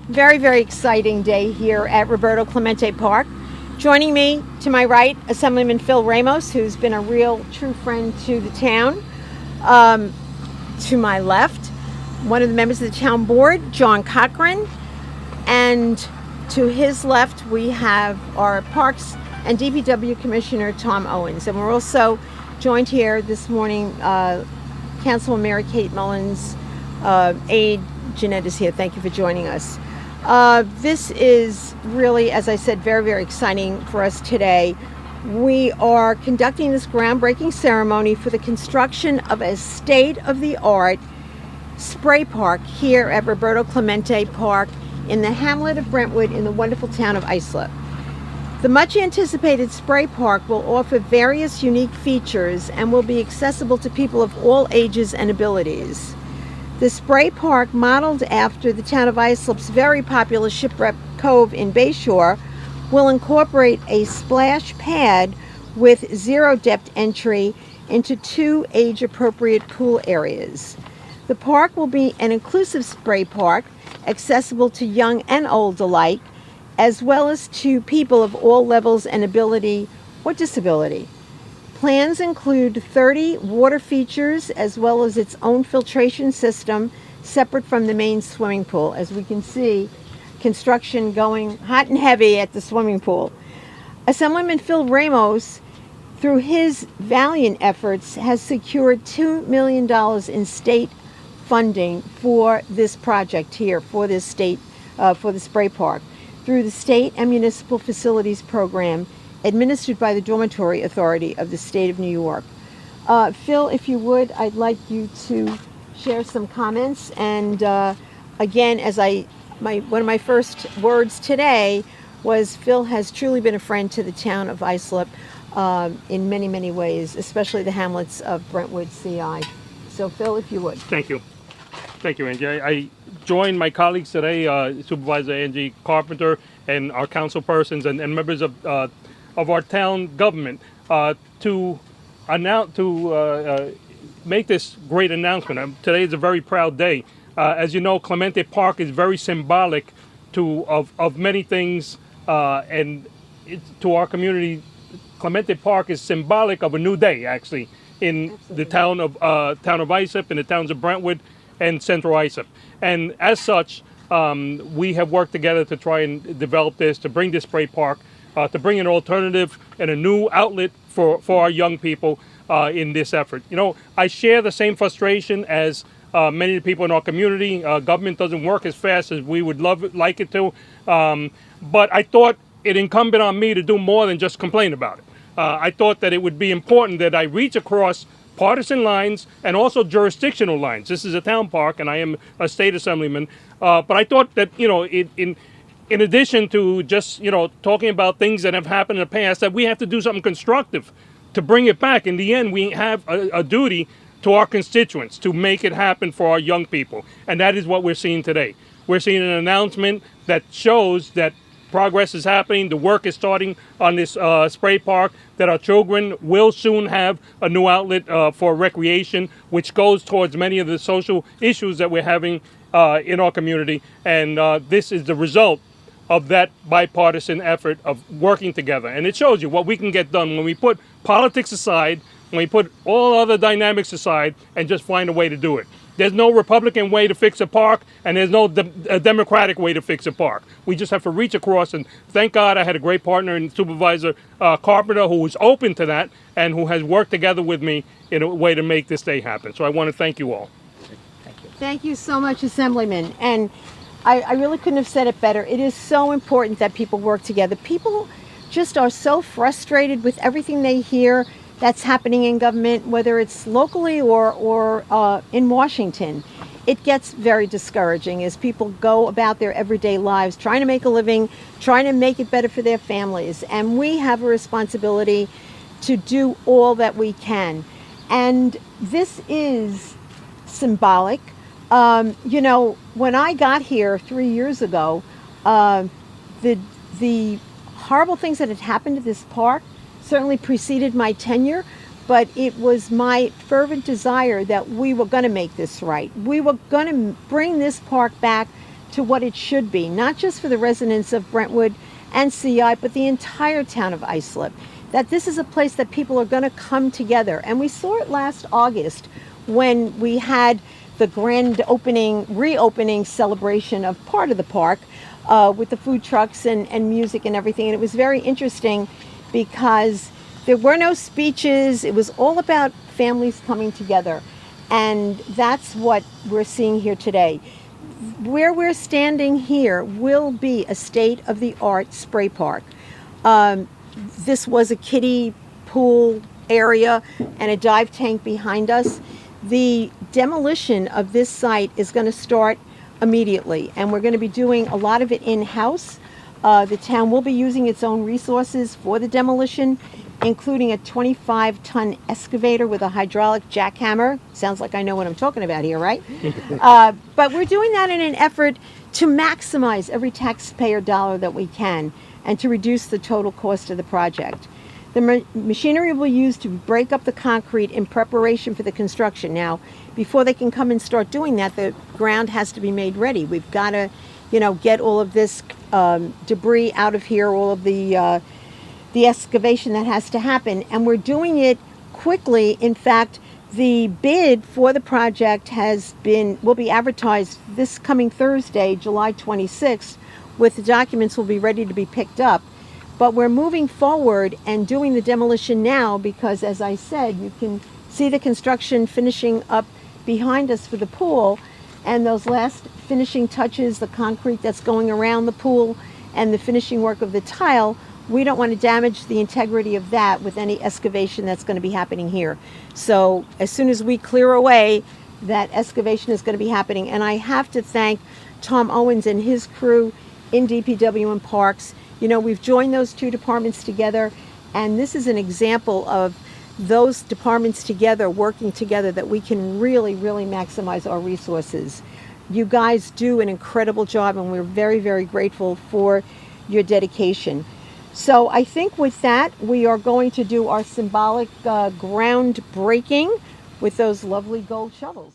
Very, very exciting day here at Roberto Clemente Park. Joining me to my right, Assemblyman Phil Ramos, who's been a real true friend to the town. To my left, one of the members of the town board, John Cochran. And to his left, we have our Parks and DPW Commissioner, Tom Owens. And we're also joined here this morning, Councilwoman Mary Kate Mullins' aide, Jeanette, is here. Thank you for joining us. This is really, as I said, very, very exciting for us today. We are conducting this groundbreaking ceremony for the construction of a state-of-the-art spray park here at Roberto Clemente Park in the hamlet of Brentwood in the wonderful town of Islip. The much anticipated spray park will offer various unique features and will be accessible to people of all ages and abilities. The spray park, modeled after the Town of Islip's very popular Shipwreck Cove in Bayshore, will incorporate a splash pad with zero depth entry into 2 age-appropriate pool areas. The park will be an inclusive spray park, accessible to young and old alike, as well as to people of all levels and ability or disability. Plans include 30 water features as well as its own filtration system separate from the main swimming pool. As we can see, construction going hot and heavy at the swimming pool. Assemblyman Phil Ramos, through his valiant efforts, has secured $2 million in state funding for this project here, for this state, for the spray park, through the State and Municipal Facilities Program administered by the Dormitory Authority of the State of New York. Phil, if you would, I'd like you to share some comments. And again, as one of my first words today was Phil has truly been a friend to the town of Islip in many, many ways, especially the hamlets of Brentwood CI. So Phil, if you would. Thank you. Thank you, Angie. I joined my colleagues today, Supervisor Angie, Carpenter, and our council persons and members of our town government to make this great announcement. Today is a very proud day. As you know, Clemente Park is very symbolic of many things, and to our community, Clemente Park is symbolic of a new day, actually, in Absolutely. The town of Islip, in the towns of Brentwood and Central Islip. And as such, we have worked together to try and develop this, to bring this spray park, to bring an alternative and a new outlet for our young people in this effort. You know, I share the same frustration as many of the people in our community. Government doesn't work as fast as we would like it to. But I thought it incumbent on me to do more than just complain about it. I thought that it would be important that I reach across partisan lines and also jurisdictional lines. This is a town park, and I am a state assemblyman. But I thought that, you know, in addition to just, you know, talking about things that have happened in the past, that we have to do something constructive to bring it back. In the end, we have a duty to our constituents to make it happen for our young people. And that is what we're seeing today. We're seeing an announcement that shows that progress is happening. The work is starting on this spray park, that our children will soon have a new outlet for recreation, which goes towards many of the social issues that we're having in our community. And this is the result of that bipartisan effort of working together. And it shows you what we can get done when we put politics aside, when we put all other dynamics aside, and just find a way to do it. There's no Republican way to fix a park, and there's no Democratic way to fix a park. We just have to reach across, and thank God I had a great partner in Supervisor Carpenter, who was open to that and who has worked together with me in a way to make this day happen. So I want to thank you all. Thank you. Thank you so much, Assemblyman. And I really couldn't have said it better. It is so important that people work together. People just are so frustrated with everything they hear that's happening in government, whether it's locally or in Washington. It gets very discouraging as people go about their everyday lives, trying to make a living, trying to make it better for their families. And we have a responsibility to do all that we can. And this is symbolic. You know, when I got here 3 years ago, the horrible things that had happened to this park certainly preceded my tenure, but it was my fervent desire that we were going to make this right. We were going to bring this park back to what it should be, not just for the residents of Brentwood and CI, but the entire town of Islip. That this is a place that people are going to come together. And we saw it last August when we had the grand reopening celebration of part of the park with the food trucks and music and everything. And it was very interesting because there were no speeches. It was all about families coming together. And that's what we're seeing here today. Where we're standing here will be a state-of-the-art spray park. This was a kiddie pool area and a dive tank behind us. The demolition of this site is going to start immediately, and we're going to be doing a lot of it in-house. The town will be using its own resources for the demolition, including a 25-ton excavator with a hydraulic jackhammer. Sounds like I know what I'm talking about here, right? But we're doing that in an effort to maximize every taxpayer dollar that we can and to reduce the total cost of the project. The machinery will be used to break up the concrete in preparation for the construction. Now, before they can come and start doing that, the ground has to be made ready. We've got to, get all of this debris out of here, all of the excavation that has to happen, and we're doing it quickly. In fact, the bid for the project will be advertised this coming Thursday, July 26th, with the documents will be ready to be picked up. But we're moving forward and doing the demolition now because, as I said, you can see the construction finishing up behind us for the pool, and those last finishing touches, the concrete that's going around the pool and the finishing work of the tile, we don't want to damage the integrity of that with any excavation that's going to be happening here. So as soon as we clear away, that excavation is going to be happening. And I have to thank Tom Owens and his crew in DPW and Parks. We've joined those two departments together, and this is an example of those departments together, working together, that we can really, really maximize our resources. You guys do an incredible job, and we're very, very grateful for your dedication. So I think with that, we are going to do our symbolic ground breaking with those lovely gold shovels.